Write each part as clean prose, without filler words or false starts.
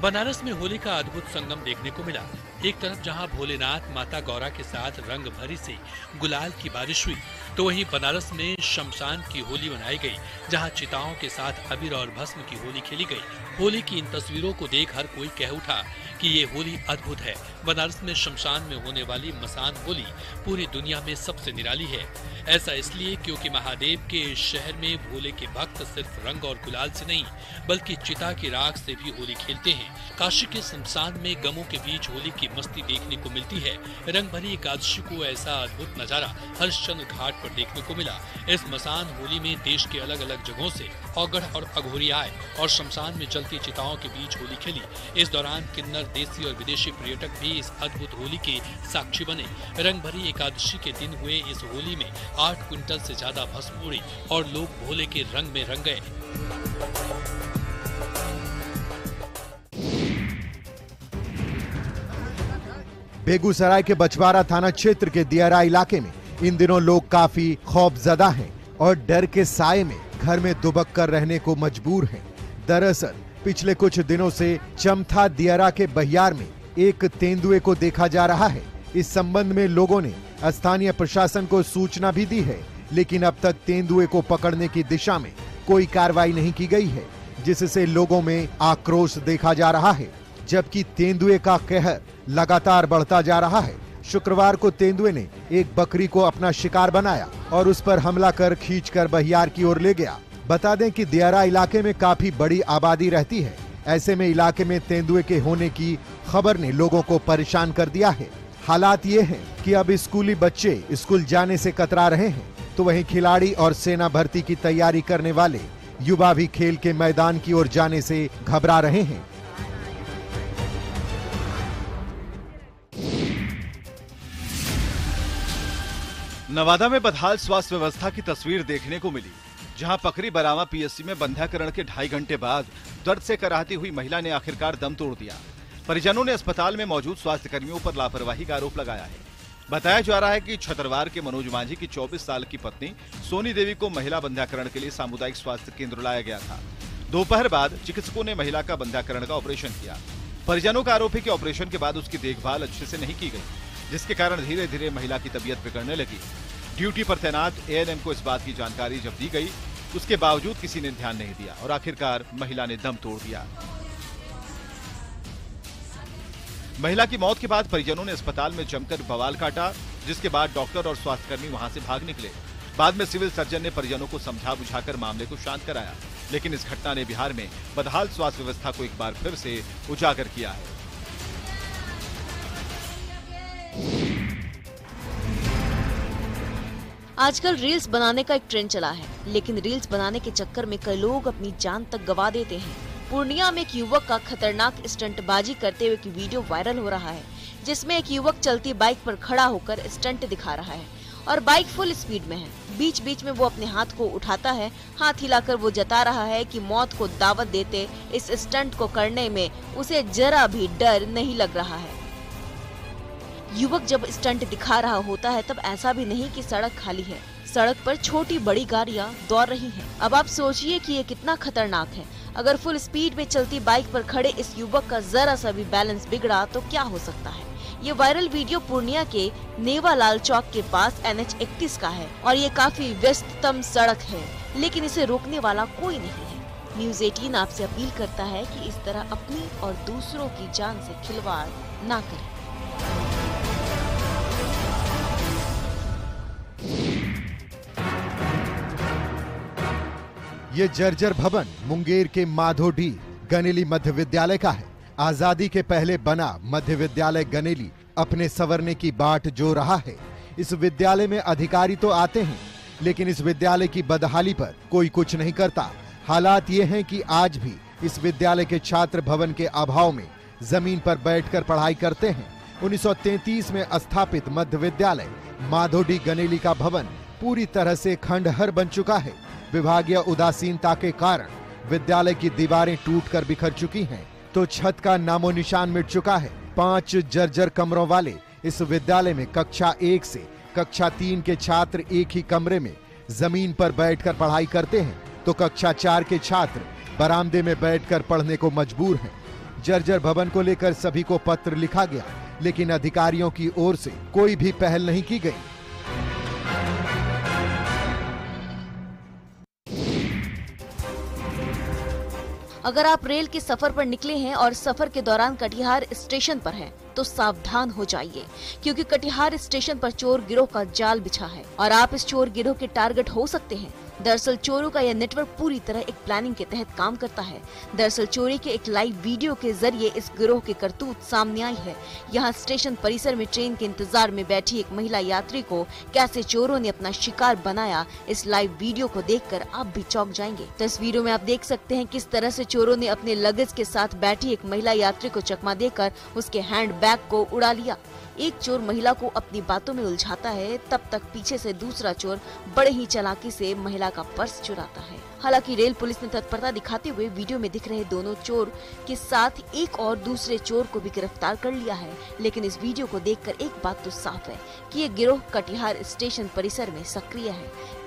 बनारस में होली का अद्भुत संगम देखने को मिला। एक तरफ जहां भोलेनाथ माता गौरा के साथ रंग भरी से गुलाल की बारिश हुई, तो वहीं बनारस में शमशान की होली मनाई गई, जहां चिताओं के साथ अबीर और भस्म की होली खेली गई। होली की इन तस्वीरों को देख हर कोई कह उठा कि ये होली अद्भुत है। बनारस में शमशान में होने वाली मसान होली पूरी दुनिया में सबसे निराली है। ऐसा इसलिए क्योंकि महादेव के शहर में भोले के भक्त सिर्फ रंग और गुलाल से नहीं, बल्कि चिता की राख से भी होली खेलते हैं। काशी के शमशान में गमों के बीच होली की मस्ती देखने को मिलती है। रंग भरी एकादशी को ऐसा अद्भुत नजारा हरिश्चंद्र घाट पर देखने को मिला। इस मसान होली में देश के अलग अलग जगहों से औगढ़ और अघोरी आए और शमशान में जलती चिताओं के बीच होली खेली। इस दौरान किन्नर, देसी और विदेशी पर्यटक भी इस अद्भुत होली के साक्षी बने। रंग भरी एकादशी के दिन हुए इस होली में 8 क्विंटल से ज्यादा भस्म उड़ी और लोग भोले के रंग में रंग गए। बेगूसराय के बछवाड़ा थाना क्षेत्र के दियारा इलाके में इन दिनों लोग काफी खौफजदा हैं और डर के साए में घर में दुबक कर रहने को मजबूर हैं। दरअसल पिछले कुछ दिनों से चमथा दियारा के बहियार में एक तेंदुए को देखा जा रहा है। इस संबंध में लोगों ने स्थानीय प्रशासन को सूचना भी दी है, लेकिन अब तक तेंदुए को पकड़ने की दिशा में कोई कार्रवाई नहीं की गई है, जिससे लोगों में आक्रोश देखा जा रहा है। जबकि तेंदुए का कहर लगातार बढ़ता जा रहा है। शुक्रवार को तेंदुए ने एक बकरी को अपना शिकार बनाया और उस पर हमला कर खींचकर बहियार की ओर ले गया। बता दें कि दियारा इलाके में काफी बड़ी आबादी रहती है। ऐसे में इलाके में तेंदुए के होने की खबर ने लोगों को परेशान कर दिया है। हालात ये हैं कि अब स्कूली बच्चे स्कूल जाने से कतरा रहे हैं, तो वहीं खिलाड़ी और सेना भर्ती की तैयारी करने वाले युवा भी खेल के मैदान की ओर जाने से घबरा रहे हैं। नवादा में बदहाल स्वास्थ्य व्यवस्था की तस्वीर देखने को मिली, जहां पकरी बरामा पीएससी में बंध्याकरण के 2.5 घंटे बाद दर्द से कराहती हुई महिला ने आखिरकार दम तोड़ दिया। परिजनों ने अस्पताल में मौजूद स्वास्थ्य कर्मियों पर लापरवाही का आरोप लगाया है। बताया जा रहा है कि छतरवार के मनोज मांझी की 24 साल की पत्नी सोनी देवी को महिला बंध्याकरण के लिए सामुदायिक स्वास्थ्य केंद्र लाया गया था। दोपहर बाद चिकित्सकों ने महिला का बंध्याकरण का ऑपरेशन किया। परिजनों का आरोप है कि ऑपरेशन के बाद उसकी देखभाल अच्छे से नहीं की गई, जिसके कारण धीरे धीरे महिला की तबीयत बिगड़ने लगी। ड्यूटी पर तैनात एएनएम को इस बात की जानकारी जब दी गई, उसके बावजूद किसी ने ध्यान नहीं दिया और आखिरकार महिला ने दम तोड़ दिया। महिला की मौत के बाद परिजनों ने अस्पताल में जमकर बवाल काटा, जिसके बाद डॉक्टर और स्वास्थ्यकर्मी वहां से भाग निकले। बाद में सिविल सर्जन ने परिजनों को समझा बुझाकर मामले को शांत कराया, लेकिन इस घटना ने बिहार में बदहाल स्वास्थ्य व्यवस्था को एक बार फिर से उजागर किया है। आजकल रील्स बनाने का एक ट्रेंड चला है, लेकिन रील्स बनाने के चक्कर में कई लोग अपनी जान तक गवा देते हैं। पूर्णिया में एक युवक का खतरनाक स्टंटबाजी करते हुए की वीडियो वायरल हो रहा है, जिसमें एक युवक चलती बाइक पर खड़ा होकर स्टंट दिखा रहा है और बाइक फुल स्पीड में है। बीच बीच में वो अपने हाथ को उठाता है। हाथ हिलाकर वो जता रहा है कि मौत को दावत देते इस स्टंट को करने में उसे जरा भी डर नहीं लग रहा है। युवक जब स्टंट दिखा रहा होता है तब ऐसा भी नहीं कि सड़क खाली है। सड़क पर छोटी बड़ी गाड़ियां दौड़ रही हैं। अब आप सोचिए कि ये कितना खतरनाक है। अगर फुल स्पीड में चलती बाइक पर खड़े इस युवक का जरा सा भी बैलेंस बिगड़ा तो क्या हो सकता है। ये वायरल वीडियो पूर्णिया के नेवालाल चौक के पास NH 31 का है और ये काफी व्यस्ततम सड़क है, लेकिन इसे रोकने वाला कोई नहीं है। न्यूज़ 18 आपसे अपील करता है कि इस तरह अपनी और दूसरों की जान से खिलवाड़ ना करें। ये जर्जर भवन मुंगेर के माधोडी गनेली मध्य विद्यालय का है। आजादी के पहले बना मध्य विद्यालय गनेली अपने संवरने की बाट जो रहा है। इस विद्यालय में अधिकारी तो आते हैं, लेकिन इस विद्यालय की बदहाली पर कोई कुछ नहीं करता। हालात ये हैं कि आज भी इस विद्यालय के छात्र भवन के अभाव में जमीन पर बैठकर पढ़ाई करते हैं। 1933 में स्थापित मध्य विद्यालय माधोडी गनेली का भवन पूरी तरह से खंडहर बन चुका है। विभागीय उदासीनता के कारण विद्यालय की दीवारें टूटकर बिखर चुकी हैं, तो छत का नामो निशान मिट चुका है। 5 जर्जर कमरों वाले इस विद्यालय में कक्षा 1 से कक्षा 3 के छात्र एक ही कमरे में जमीन पर बैठकर पढ़ाई करते हैं, तो कक्षा 4 के छात्र बरामदे में बैठकर पढ़ने को मजबूर हैं। जर्जर भवन को लेकर सभी को पत्र लिखा गया, लेकिन अधिकारियों की ओर से कोई भी पहल नहीं की गई। अगर आप रेल के सफर पर निकले हैं और सफर के दौरान कटिहार स्टेशन पर हैं, तो सावधान हो जाइए, क्योंकि कटिहार स्टेशन पर चोर गिरोह का जाल बिछा है और आप इस चोर गिरोह के टारगेट हो सकते हैं। दरअसल चोरों का यह नेटवर्क पूरी तरह एक प्लानिंग के तहत काम करता है। दरअसल चोरी के एक लाइव वीडियो के जरिए इस गिरोह की करतूत सामने आई है। यहाँ स्टेशन परिसर में ट्रेन के इंतजार में बैठी एक महिला यात्री को कैसे चोरों ने अपना शिकार बनाया, इस लाइव वीडियो को देखकर आप भी चौंक जाएंगे। तस्वीरों में आप देख सकते हैं किस तरह से चोरों ने अपने लगेज के साथ बैठी एक महिला यात्री को चकमा देकर उसके हैंड बैग को उड़ा लिया। एक चोर महिला को अपनी बातों में उलझाता है, तब तक पीछे से दूसरा चोर बड़े ही चालाकी से महिला का पर्स चुराता है। हालांकि रेल पुलिस ने तत्परता दिखाते हुए वीडियो में दिख रहे दोनों चोर के साथ एक और दूसरे चोर को भी गिरफ्तार कर लिया है। लेकिन इस वीडियो को देखकर एक बात तो साफ है कि ये गिरोह कटिहार स्टेशन परिसर में सक्रिय है।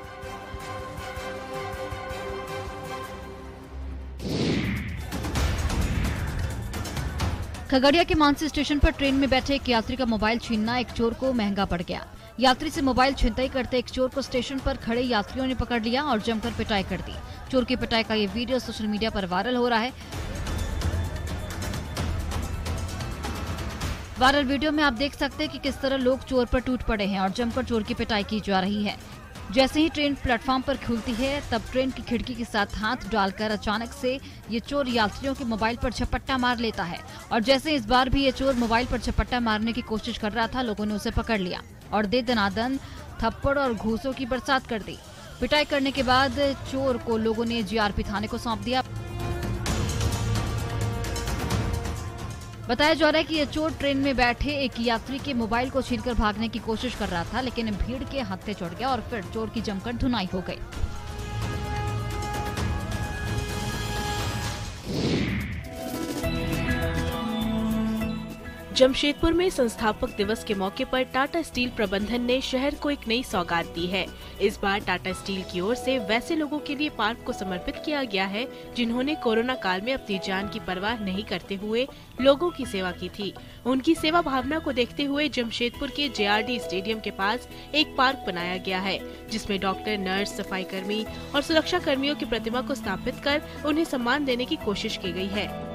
खगड़िया के मानसी स्टेशन पर ट्रेन में बैठे एक यात्री का मोबाइल छीनना एक चोर को महंगा पड़ गया। यात्री से मोबाइल छिनताई करते एक चोर को स्टेशन पर खड़े यात्रियों ने पकड़ लिया और जमकर पिटाई कर दी। चोर की पिटाई का ये वीडियो सोशल मीडिया पर वायरल हो रहा है। वायरल वीडियो में आप देख सकते हैं कि किस तरह लोग चोर पर टूट पड़े हैं और जमकर चोर की पिटाई की जा रही है। जैसे ही ट्रेन प्लेटफॉर्म पर खुलती है, तब ट्रेन की खिड़की के साथ हाथ डालकर अचानक से ये चोर यात्रियों के मोबाइल पर झपट्टा मार लेता है और जैसे इस बार भी ये चोर मोबाइल पर झपट्टा मारने की कोशिश कर रहा था, लोगों ने उसे पकड़ लिया और दे दनादन थप्पड़ और घूसों की बरसात कर दी। पिटाई करने के बाद चोर को लोगों ने जीआरपी थाने को सौंप दिया। बताया जा रहा है कि यह चोर ट्रेन में बैठे एक यात्री के मोबाइल को छीनकर भागने की कोशिश कर रहा था, लेकिन भीड़ के हत्थे चढ़ गया और फिर चोर की जमकर धुनाई हो गई। जमशेदपुर में संस्थापक दिवस के मौके पर टाटा स्टील प्रबंधन ने शहर को एक नई सौगात दी है। इस बार टाटा स्टील की ओर से वैसे लोगों के लिए पार्क को समर्पित किया गया है जिन्होंने कोरोना काल में अपनी जान की परवाह नहीं करते हुए लोगों की सेवा की थी। उनकी सेवा भावना को देखते हुए जमशेदपुर के JRD स्टेडियम के पास एक पार्क बनाया गया है, जिसमें डॉक्टर, नर्स, सफाई कर्मी और सुरक्षा कर्मियों की प्रतिमा को स्थापित कर उन्हें सम्मान देने की कोशिश की गई है।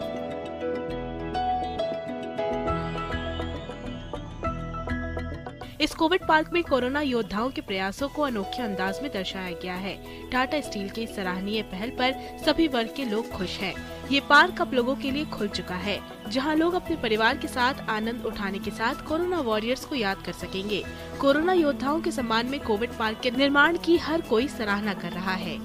इस कोविड पार्क में कोरोना योद्धाओं के प्रयासों को अनोखे अंदाज में दर्शाया गया है। टाटा स्टील के सराहनीय पहल पर सभी वर्ग के लोग खुश हैं। ये पार्क अब लोगों के लिए खुल चुका है, जहां लोग अपने परिवार के साथ आनंद उठाने के साथ कोरोना वॉरियर्स को याद कर सकेंगे। कोरोना योद्धाओं के सम्मान में कोविड पार्क के निर्माण की हर कोई सराहना कर रहा है।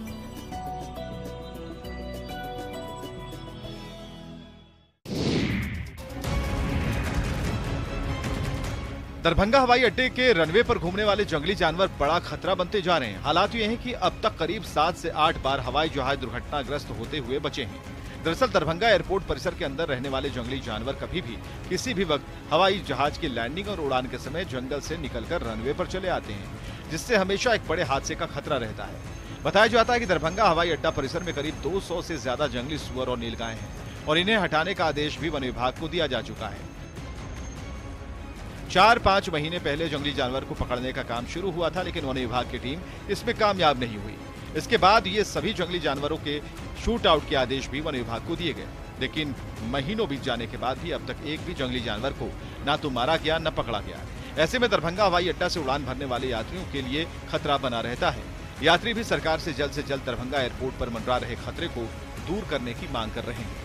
दरभंगा हवाई अड्डे के रनवे पर घूमने वाले जंगली जानवर बड़ा खतरा बनते जा रहे हैं। हालात ये हैं कि अब तक करीब 7 से 8 बार हवाई जहाज दुर्घटनाग्रस्त होते हुए बचे हैं। दरअसल दरभंगा एयरपोर्ट परिसर के अंदर रहने वाले जंगली जानवर कभी भी किसी भी वक्त हवाई जहाज की लैंडिंग और उड़ान के समय जंगल से निकलकर रनवे पर चले आते हैं, जिससे हमेशा एक बड़े हादसे का खतरा रहता है। बताया जाता है कि दरभंगा हवाई अड्डा परिसर में करीब 200 से ज्यादा जंगली सुअर और नीलगाय हैं और इन्हें हटाने का आदेश भी वन विभाग को दिया जा चुका है। 4-5 महीने पहले जंगली जानवर को पकड़ने का काम शुरू हुआ था, लेकिन वन विभाग की टीम इसमें कामयाब नहीं हुई। इसके बाद ये सभी जंगली जानवरों के शूट आउट के आदेश भी वन विभाग को दिए गए, लेकिन महीनों बीत जाने के बाद भी अब तक एक भी जंगली जानवर को ना तो मारा गया न पकड़ा गया। ऐसे में दरभंगा हवाई अड्डा से उड़ान भरने वाले यात्रियों के लिए खतरा बना रहता है। यात्री भी सरकार से जल्द दरभंगा एयरपोर्ट पर मंडरा रहे खतरे को दूर करने की मांग कर रहे हैं।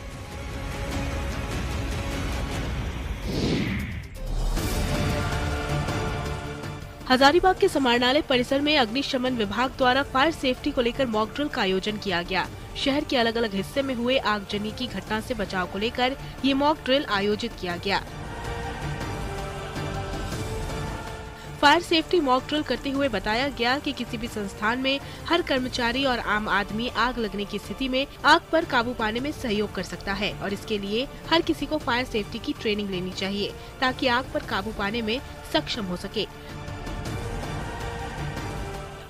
हजारीबाग के समाहरणालय परिसर में अग्निशमन विभाग द्वारा फायर सेफ्टी को लेकर मॉक ड्रिल का आयोजन किया गया। शहर के अलग अलग हिस्से में हुए आगजनी की घटना से बचाव को लेकर ये मॉक ड्रिल आयोजित किया गया। फायर सेफ्टी मॉक ड्रिल करते हुए बताया गया कि किसी भी संस्थान में हर कर्मचारी और आम आदमी आग लगने की स्थिति में आग पर काबू पाने में सहयोग कर सकता है और इसके लिए हर किसी को फायर सेफ्टी की ट्रेनिंग लेनी चाहिए ताकि आग पर काबू पाने में सक्षम हो सके।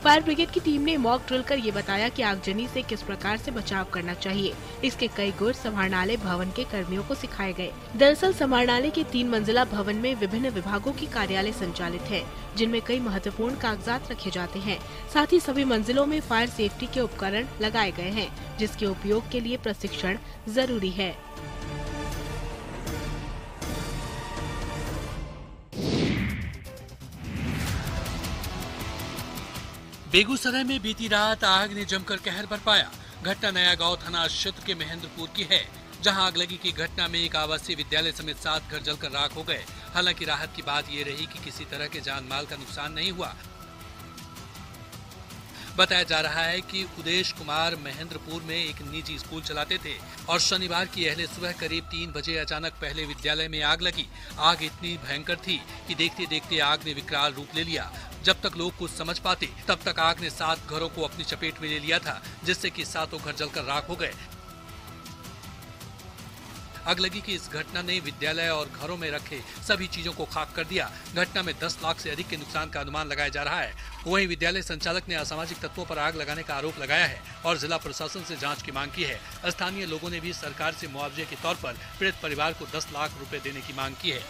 फायर ब्रिगेड की टीम ने मॉक ड्रिल कर ये बताया कि आगजनी से किस प्रकार से बचाव करना चाहिए। इसके कई गुर समाहरणालय भवन के कर्मियों को सिखाए गए। दरअसल समाहरणालय के 3 मंजिला भवन में विभिन्न विभागों की कार्यालय संचालित है, जिनमें कई महत्वपूर्ण कागजात रखे जाते हैं। साथ ही सभी मंजिलों में फायर सेफ्टी के उपकरण लगाए गए हैं, जिसके उपयोग के लिए प्रशिक्षण जरूरी है। बेगूसराय में बीती रात आग ने जमकर कहर बरपाया। घटना नया गांव थाना क्षेत्र के महेंद्रपुर की है, जहां आगलगी की घटना में एक आवासीय विद्यालय समेत 7 घर जलकर राख हो गए। हालांकि राहत की बात ये रही कि किसी तरह के जान माल का नुकसान नहीं हुआ। बताया जा रहा है कि उदेश कुमार महेंद्रपुर में एक निजी स्कूल चलाते थे और शनिवार की अहले सुबह करीब 3 बजे अचानक पहले विद्यालय में आग लगी। आग इतनी भयंकर थी कि देखते देखते आग ने विकराल रूप ले लिया। जब तक लोग कुछ समझ पाते तब तक आग ने 7 घरों को अपनी चपेट में ले लिया था, जिससे कि 7 घर जलकर राख हो गए। अगलगी की इस घटना ने विद्यालय और घरों में रखे सभी चीजों को खाक कर दिया। घटना में 10 लाख से अधिक के नुकसान का अनुमान लगाया जा रहा है। वहीं विद्यालय संचालक ने असामाजिक तत्वों पर आग लगाने का आरोप लगाया है और जिला प्रशासन से जांच की मांग की है। स्थानीय लोगों ने भी सरकार से मुआवजे के तौर पर पीड़ित परिवार को 10 लाख रुपए देने की मांग की है।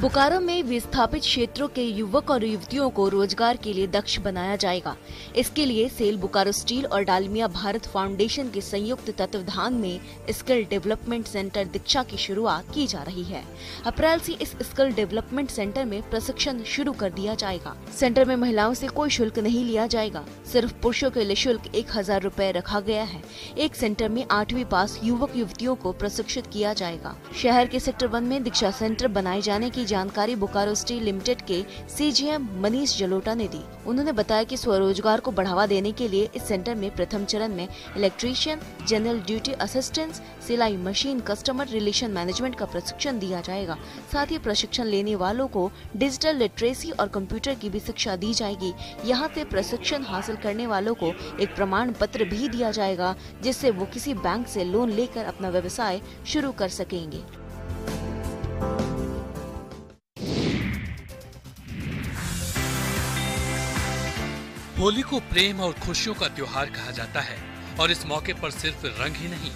बोकारो में विस्थापित क्षेत्रों के युवक और युवतियों को रोजगार के लिए दक्ष बनाया जाएगा। इसके लिए सेल बोकारो स्टील और डालमिया भारत फाउंडेशन के संयुक्त तत्वावधान में स्किल डेवलपमेंट सेंटर दीक्षा की शुरुआत की जा रही है। अप्रैल से इस स्किल डेवलपमेंट सेंटर में प्रशिक्षण शुरू कर दिया जाएगा। सेंटर में महिलाओं से कोई शुल्क नहीं लिया जाएगा, सिर्फ पुरुषों के लिए शुल्क 1000 रुपए रखा गया है। एक सेंटर में 8वीं पास युवक युवतियों को प्रशिक्षित किया जाएगा। शहर के सेक्टर 1 में दीक्षा सेंटर बनाए जाने की जानकारी बोकारो स्टील लिमिटेड के सीजीएम मनीष जलोटा ने दी। उन्होंने बताया कि स्वरोजगार को बढ़ावा देने के लिए इस सेंटर में प्रथम चरण में इलेक्ट्रीशियन, जनरल ड्यूटी असिस्टेंट, सिलाई मशीन, कस्टमर रिलेशन मैनेजमेंट का प्रशिक्षण दिया जाएगा। साथ ही प्रशिक्षण लेने वालों को डिजिटल लिटरेसी और कंप्यूटर की भी शिक्षा दी जाएगी। यहाँ से प्रशिक्षण हासिल करने वालों को एक प्रमाण पत्र भी दिया जाएगा, जिससे वो किसी बैंक से लोन लेकर अपना व्यवसाय शुरू कर सकेंगे। होली को प्रेम और खुशियों का त्योहार कहा जाता है और इस मौके पर सिर्फ रंग ही नहीं,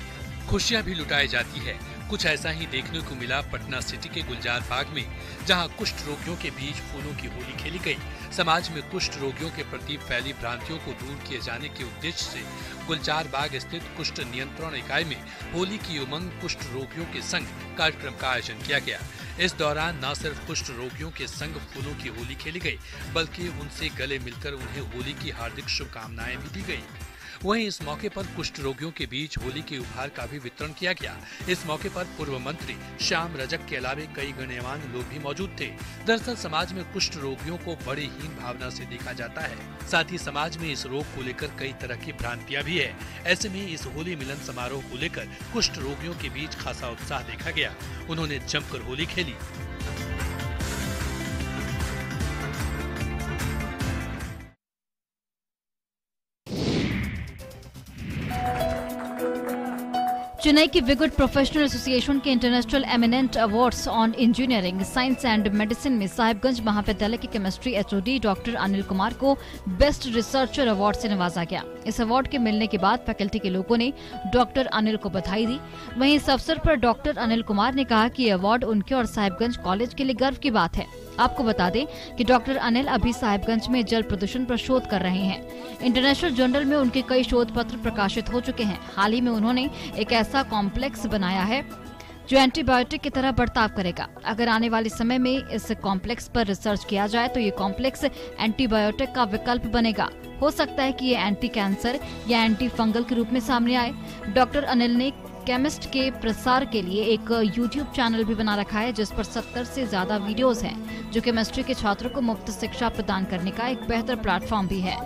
खुशियां भी लुटाई जाती है। कुछ ऐसा ही देखने को मिला पटना सिटी के गुलजार बाग में, जहां कुष्ठ रोगियों के बीच फूलों की होली खेली गई। समाज में कुष्ठ रोगियों के प्रति फैली भ्रांतियों को दूर किए जाने के उद्देश्य से गुलजार बाग स्थित कुष्ठ नियंत्रण इकाई में होली की उमंग कुष्ठ रोगियों के संग कार्यक्रम का आयोजन किया गया। इस दौरान न सिर्फ कुष्ठ रोगियों के संग फूलों की होली खेली गई, बल्कि उनसे गले मिलकर उन्हें होली की हार्दिक शुभकामनाएं भी दी गई। वहीं इस मौके पर कुष्ठ रोगियों के बीच होली के उपहार का भी वितरण किया गया। इस मौके पर पूर्व मंत्री श्याम रजक के अलावे कई गणमान्य लोग भी मौजूद थे। दरअसल समाज में कुष्ठ रोगियों को बड़ी हीन भावना से देखा जाता है। साथ ही समाज में इस रोग को लेकर कई तरह की भ्रांतियां भी है। ऐसे में इस होली मिलन समारोह को लेकर कुष्ठ रोगियों के बीच खासा उत्साह देखा गया। उन्होंने जमकर होली खेली। चेन्नई की विगुड प्रोफेशनल एसोसिएशन के international eminent awards on engineering, science and medicine में साहिबगंज महाविद्यालय के chemistry HOD doctor Anil Kumar को बेस्ट रिसर्चर अवार्ड से नवाजा गया। इस अवार्ड के मिलने के बाद फैकल्टी के लोगों ने डॉक्टर अनिल को बधाई दी। वहीं इस अवसर पर डॉक्टर अनिल कुमार ने कहा कि ये अवार्ड उनके और साहिबगंज कॉलेज के लिए गर्व की बात है। आपको बता दें कि डॉक्टर अनिल अभी साहिबगंज में जल प्रदूषण पर शोध कर रहे हैं। इंटरनेशनल जर्नल में उनके कई शोध पत्र प्रकाशित हो चुके हैं। हाल ही में उन्होंने एक ऐसा कॉम्प्लेक्स बनाया है जो एंटीबायोटिक की तरह बर्ताव करेगा। अगर आने वाले समय में इस कॉम्प्लेक्स पर रिसर्च किया जाए तो ये कॉम्प्लेक्स एंटीबायोटिक का विकल्प बनेगा। हो सकता है कि ये एंटी कैंसर या एंटी फंगल के रूप में सामने आए। डॉक्टर अनिल ने केमिस्ट के प्रसार के लिए एक यूट्यूब चैनल भी बना रखा है, जिस पर 70 से ज्यादा वीडियोस हैं, जो केमिस्ट्री के छात्रों को मुफ्त शिक्षा प्रदान करने का एक बेहतर प्लेटफॉर्म भी है।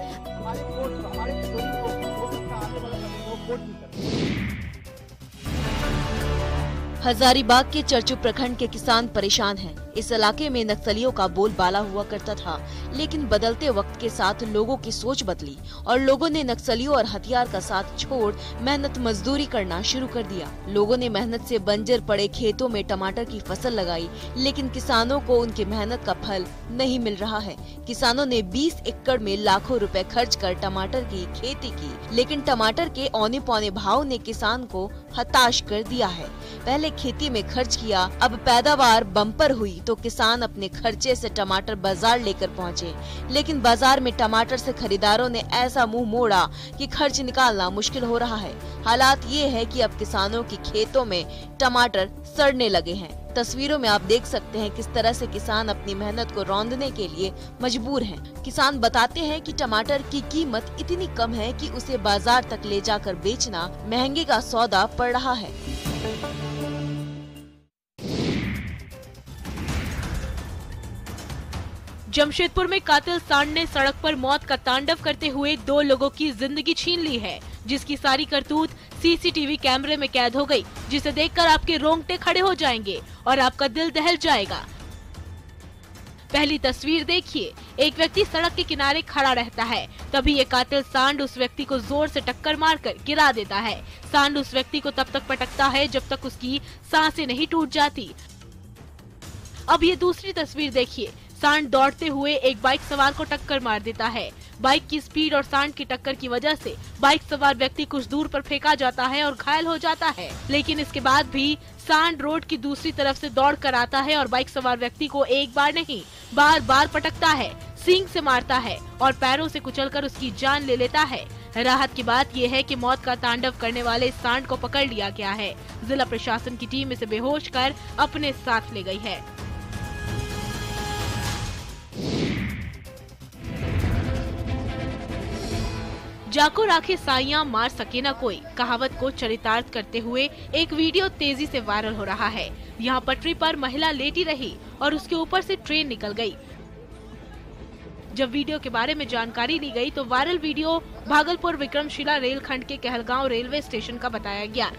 हजारीबाग के चरचू प्रखंड के किसान परेशान हैं। इस इलाके में नक्सलियों का बोलबाला हुआ करता था, लेकिन बदलते वक्त के साथ लोगों की सोच बदली और लोगों ने नक्सलियों और हथियार का साथ छोड़ मेहनत मजदूरी करना शुरू कर दिया। लोगों ने मेहनत से बंजर पड़े खेतों में टमाटर की फसल लगाई, लेकिन किसानों को उनकी मेहनत का फल नहीं मिल रहा है। किसानों ने 20 एकड़ में लाखों रुपए खर्च कर टमाटर की खेती की, लेकिन टमाटर के औने पौने भाव ने किसान को हताश कर दिया है। पहले खेती में खर्च किया, अब पैदावार बम्पर हुई तो किसान अपने खर्चे से टमाटर बाजार लेकर पहुँचे, लेकिन बाजार में टमाटर से खरीदारों ने ऐसा मुंह मोड़ा कि खर्च निकालना मुश्किल हो रहा है। हालात ये है कि अब किसानों की खेतों में टमाटर सड़ने लगे हैं। तस्वीरों में आप देख सकते हैं किस तरह से किसान अपनी मेहनत को रौंदने के लिए मजबूर हैं। किसान बताते हैं कि टमाटर की कीमत इतनी कम है कि उसे बाजार तक ले जाकर बेचना महंगे का सौदा पड़ रहा है। जमशेदपुर में कातिल सांड ने सड़क पर मौत का तांडव करते हुए 2 लोगों की जिंदगी छीन ली है, जिसकी सारी करतूत सीसीटीवी कैमरे में कैद हो गई, जिसे देखकर आपके रोंगटे खड़े हो जाएंगे और आपका दिल दहल जाएगा। पहली तस्वीर देखिए, एक व्यक्ति सड़क के किनारे खड़ा रहता है, तभी ये कातिल सांड उस व्यक्ति को जोर से टक्कर मारकर गिरा देता है। सांड उस व्यक्ति को तब तक पटकता है जब तक उसकी सांसें नहीं टूट जाती। अब ये दूसरी तस्वीर देखिए, सांड दौड़ते हुए एक बाइक सवार को टक्कर मार देता है। बाइक की स्पीड और सांड की टक्कर की वजह से बाइक सवार व्यक्ति कुछ दूर पर फेंका जाता है और घायल हो जाता है, लेकिन इसके बाद भी सांड रोड की दूसरी तरफ से दौड़ कर आता है और बाइक सवार व्यक्ति को एक बार नहीं बार बार पटकता है, सींग से मारता है और पैरों से कुचलकर उसकी जान ले लेता है। राहत की बात यह है कि मौत का तांडव करने वाले सांड को पकड़ लिया गया है। जिला प्रशासन की टीम इसे बेहोश कर अपने साथ ले गई है। जाको राखे साइयां मार सके न कोई, कहावत को चरितार्थ करते हुए एक वीडियो तेजी से वायरल हो रहा है। यहाँ पटरी पर महिला लेटी रही और उसके ऊपर से ट्रेन निकल गई। जब वीडियो के बारे में जानकारी ली गई तो वायरल वीडियो भागलपुर विक्रमशिला रेलखंड के कहलगांव रेलवे स्टेशन का बताया गया।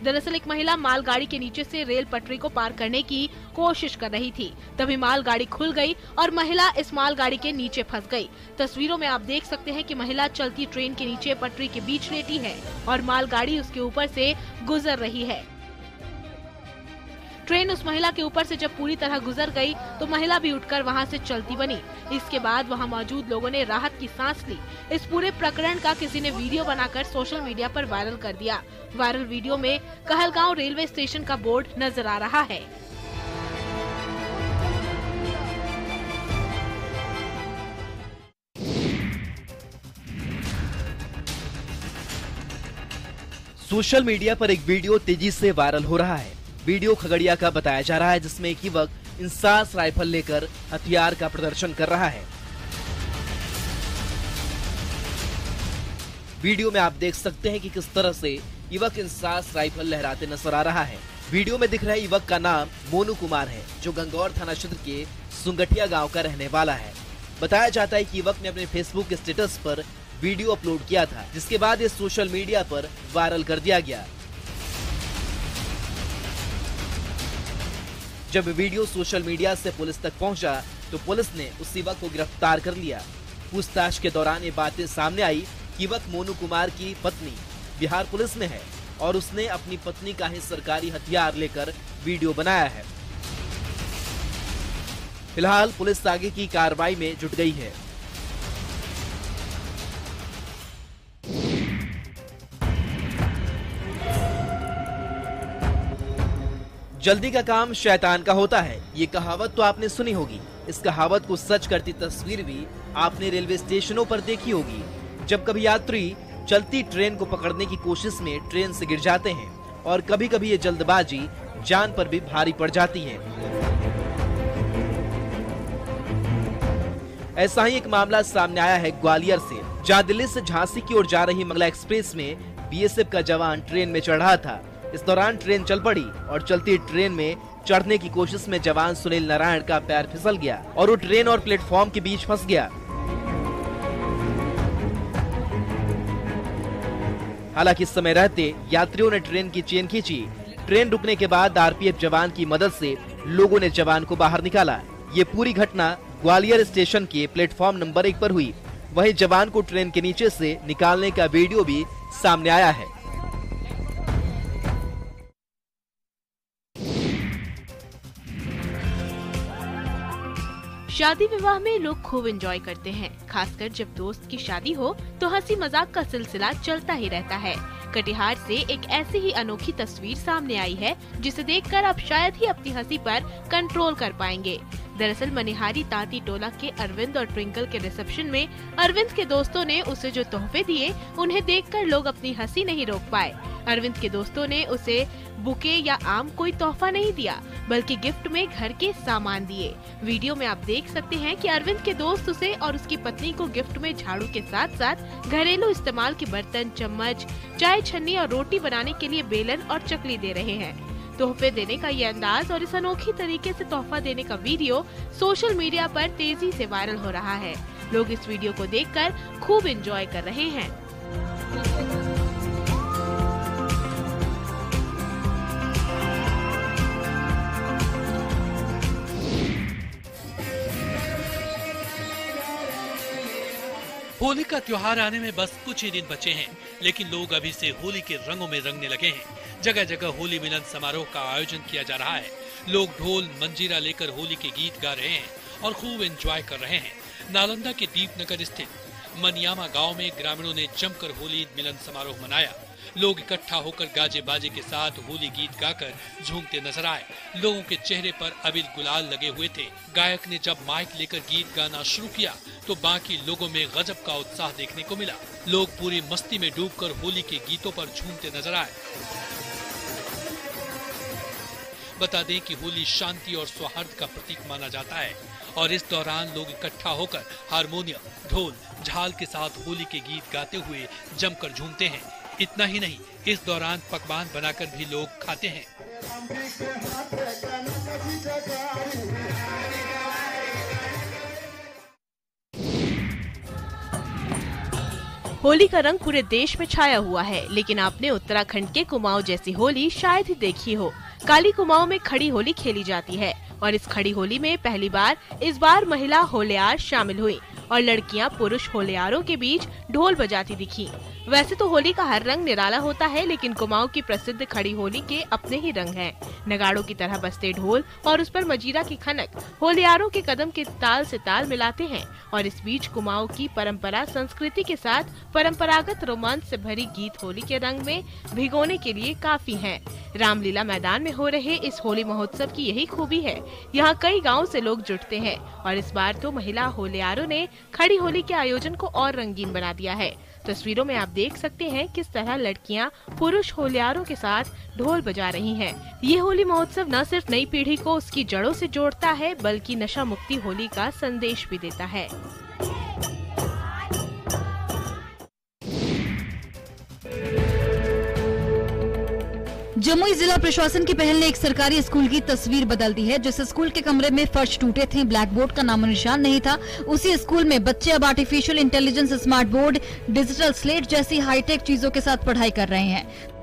दरअसल एक महिला मालगाड़ी के नीचे से रेल पटरी को पार करने की कोशिश कर रही थी, तभी मालगाड़ी खुल गई और महिला इस मालगाड़ी के नीचे फंस गई। तस्वीरों में आप देख सकते हैं कि महिला चलती ट्रेन के नीचे पटरी के बीच लेटी है और मालगाड़ी उसके ऊपर से गुजर रही है। ट्रेन उस महिला के ऊपर से जब पूरी तरह गुजर गई तो महिला भी उठकर वहां से चलती बनी। इसके बाद वहां मौजूद लोगों ने राहत की सांस ली। इस पूरे प्रकरण का किसी ने वीडियो बनाकर सोशल मीडिया पर वायरल कर दिया। वायरल वीडियो में कहलगांव रेलवे स्टेशन का बोर्ड नजर आ रहा है। सोशल मीडिया पर एक वीडियो तेजी से वायरल हो रहा है। वीडियो खगड़िया का बताया जा रहा है, जिसमें एक युवक इंसास राइफल लेकर हथियार का प्रदर्शन कर रहा है। वीडियो में आप देख सकते हैं कि किस तरह से युवक इंसास राइफल लहराते नजर आ रहा है। वीडियो में दिख रहे युवक का नाम मोनू कुमार है, जो गंगौर थाना क्षेत्र के सुंगटिया गांव का रहने वाला है। बताया जाता है कि युवक ने अपने फेसबुक स्टेटस पर वीडियो अपलोड किया था, जिसके बाद ये सोशल मीडिया पर वायरल कर दिया गया। जब वीडियो सोशल मीडिया से पुलिस तक पहुंचा तो पुलिस ने उस युवक को गिरफ्तार कर लिया। पूछताछ के दौरान ये बातें सामने आई कि युवक मोनू कुमार की पत्नी बिहार पुलिस में है और उसने अपनी पत्नी का ही सरकारी हथियार लेकर वीडियो बनाया है। फिलहाल पुलिस आगे की कार्रवाई में जुट गई है। जल्दी का काम शैतान का होता है, ये कहावत तो आपने सुनी होगी। इस कहावत को सच करती तस्वीर भी आपने रेलवे स्टेशनों पर देखी होगी, जब कभी यात्री चलती ट्रेन को पकड़ने की कोशिश में ट्रेन से गिर जाते हैं और कभी कभी ये जल्दबाजी जान पर भी भारी पड़ जाती है। ऐसा ही एक मामला सामने आया है ग्वालियर से, जहां दिल्ली से झांसी की ओर जा रही मंगला एक्सप्रेस में बीएसएफ का जवान ट्रेन में चढ़ रहा था। इस दौरान ट्रेन चल पड़ी और चलती ट्रेन में चढ़ने की कोशिश में जवान सुनील नारायण का पैर फिसल गया और वो ट्रेन और प्लेटफॉर्म के बीच फंस गया। हालांकि इस समय रहते यात्रियों ने ट्रेन की चेन खींची। ट्रेन रुकने के बाद आरपीएफ जवान की मदद से लोगों ने जवान को बाहर निकाला। ये पूरी घटना ग्वालियर स्टेशन के प्लेटफॉर्म नंबर 1 पर हुई। वहीं जवान को ट्रेन के नीचे से निकालने का वीडियो भी सामने आया है। शादी विवाह में लोग खूब एंजॉय करते हैं, खासकर जब दोस्त की शादी हो तो हंसी मजाक का सिलसिला चलता ही रहता है। कटिहार से एक ऐसी ही अनोखी तस्वीर सामने आई है जिसे देखकर आप शायद ही अपनी हंसी पर कंट्रोल कर पाएंगे। दरअसल मनिहारी तांती टोला के अरविंद और ट्विंकल के रिसेप्शन में अरविंद के दोस्तों ने उसे जो तोहफे दिए उन्हें देखकर लोग अपनी हंसी नहीं रोक पाए। अरविंद के दोस्तों ने उसे बुके या आम कोई तोहफा नहीं दिया, बल्कि गिफ्ट में घर के सामान दिए। वीडियो में आप देख सकते हैं कि अरविंद के दोस्त उसे और उसकी पत्नी को गिफ्ट में झाड़ू के साथ साथ घरेलू इस्तेमाल के बर्तन, चम्मच, चाय छन्नी और रोटी बनाने के लिए बेलन और चकली दे रहे हैं। तोहफे देने का ये अंदाज और इस अनोखी तरीके से तोहफा देने का वीडियो सोशल मीडिया पर तेजी से वायरल हो रहा है। लोग इस वीडियो को देखकर खूब एंजॉय कर रहे हैं। होली का त्योहार आने में बस कुछ ही दिन बचे हैं, लेकिन लोग अभी से होली के रंगों में रंगने लगे हैं। जगह जगह होली मिलन समारोह का आयोजन किया जा रहा है। लोग ढोल मंजीरा लेकर होली के गीत गा रहे हैं और खूब एंजॉय कर रहे हैं। नालंदा के दीपनगर स्थित मनियामा गांव में ग्रामीणों ने जमकर होली मिलन समारोह मनाया। लोग इकट्ठा होकर गाजे बाजे के साथ होली गीत गाकर झूमते नजर आए। लोगों के चेहरे पर अबीर गुलाल लगे हुए थे। गायक ने जब माइक लेकर गीत गाना शुरू किया तो बाकी लोगों में गजब का उत्साह देखने को मिला। लोग पूरी मस्ती में डूबकर होली के गीतों पर झूमते नजर आए। बता दें कि होली शांति और सौहार्द का प्रतीक माना जाता है और इस दौरान लोग इकट्ठा होकर हारमोनियम, ढोल, झाल के साथ होली के गीत गाते हुए जमकर झूमते हैं। इतना ही नहीं, इस दौरान पकवान बनाकर भी लोग खाते हैं। होली का रंग पूरे देश में छाया हुआ है, लेकिन आपने उत्तराखंड के कुमाऊं जैसी होली शायद ही देखी हो। काली कुमाऊं में खड़ी होली खेली जाती है और इस खड़ी होली में पहली बार इस बार महिला होलियार शामिल हुई और लड़कियां पुरुष होलियारों के बीच ढोल बजाती दिखी। वैसे तो होली का हर रंग निराला होता है, लेकिन कुमाऊं की प्रसिद्ध खड़ी होली के अपने ही रंग हैं। नगाड़ों की तरह बजते ढोल और उस पर मजीरा की खनक होलियारों के कदम के ताल से ताल मिलाते हैं और इस बीच कुमाऊं की परंपरा संस्कृति के साथ परंपरागत रोमांच से भरी गीत होली के रंग में भिगोने के लिए काफी हैं। रामलीला मैदान में हो रहे इस होली महोत्सव की यही खूबी है। यहाँ कई गाँव से लोग जुटते हैं और इस बार तो महिला होलियारों ने खड़ी होली के आयोजन को और रंगीन बना दिया है। तस्वीरों में आप देख सकते हैं किस तरह लड़कियां पुरुष होलियारों के साथ ढोल बजा रही हैं। ये होली महोत्सव न सिर्फ नई पीढ़ी को उसकी जड़ों से जोड़ता है, बल्कि नशा मुक्ति होली का संदेश भी देता है। जमुई जिला प्रशासन की पहल ने एक सरकारी स्कूल की तस्वीर बदल दी है। जिस स्कूल के कमरे में फर्श टूटे थे, ब्लैक बोर्ड का नामो निशान नहीं था, उसी स्कूल में बच्चे अब artificial intelligence, smart board, digital slate जैसी हाईटेक चीजों के साथ पढ़ाई कर रहे हैं।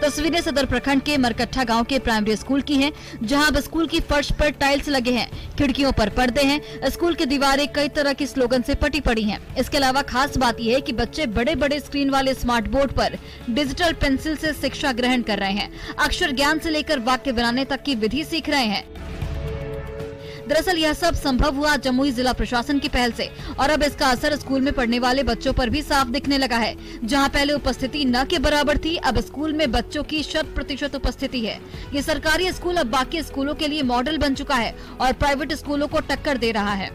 तस्वीरें सदर प्रखंड के मरकट्ठा गांव के प्राइमरी स्कूल की हैं, जहां अब स्कूल की फर्श पर टाइल्स लगे हैं, खिड़कियों पर पर्दे हैं। स्कूल की दीवारें कई तरह की स्लोगन से पटी पड़ी हैं। इसके अलावा खास बात यह है कि बच्चे बड़े बड़े स्क्रीन वाले स्मार्ट बोर्ड पर डिजिटल पेंसिल से शिक्षा ग्रहण कर रहे हैं। अक्षर ज्ञान से लेकर वाक्य बनाने तक की विधि सीख रहे हैं। दरअसल यह सब संभव हुआ जमुई जिला प्रशासन की पहल से और अब इसका असर स्कूल में पढ़ने वाले बच्चों पर भी साफ दिखने लगा है। जहां पहले उपस्थिति न के बराबर थी, अब स्कूल में बच्चों की 100% उपस्थिति है। ये सरकारी स्कूल अब बाकी स्कूलों के लिए मॉडल बन चुका है और प्राइवेट स्कूलों को टक्कर दे रहा है।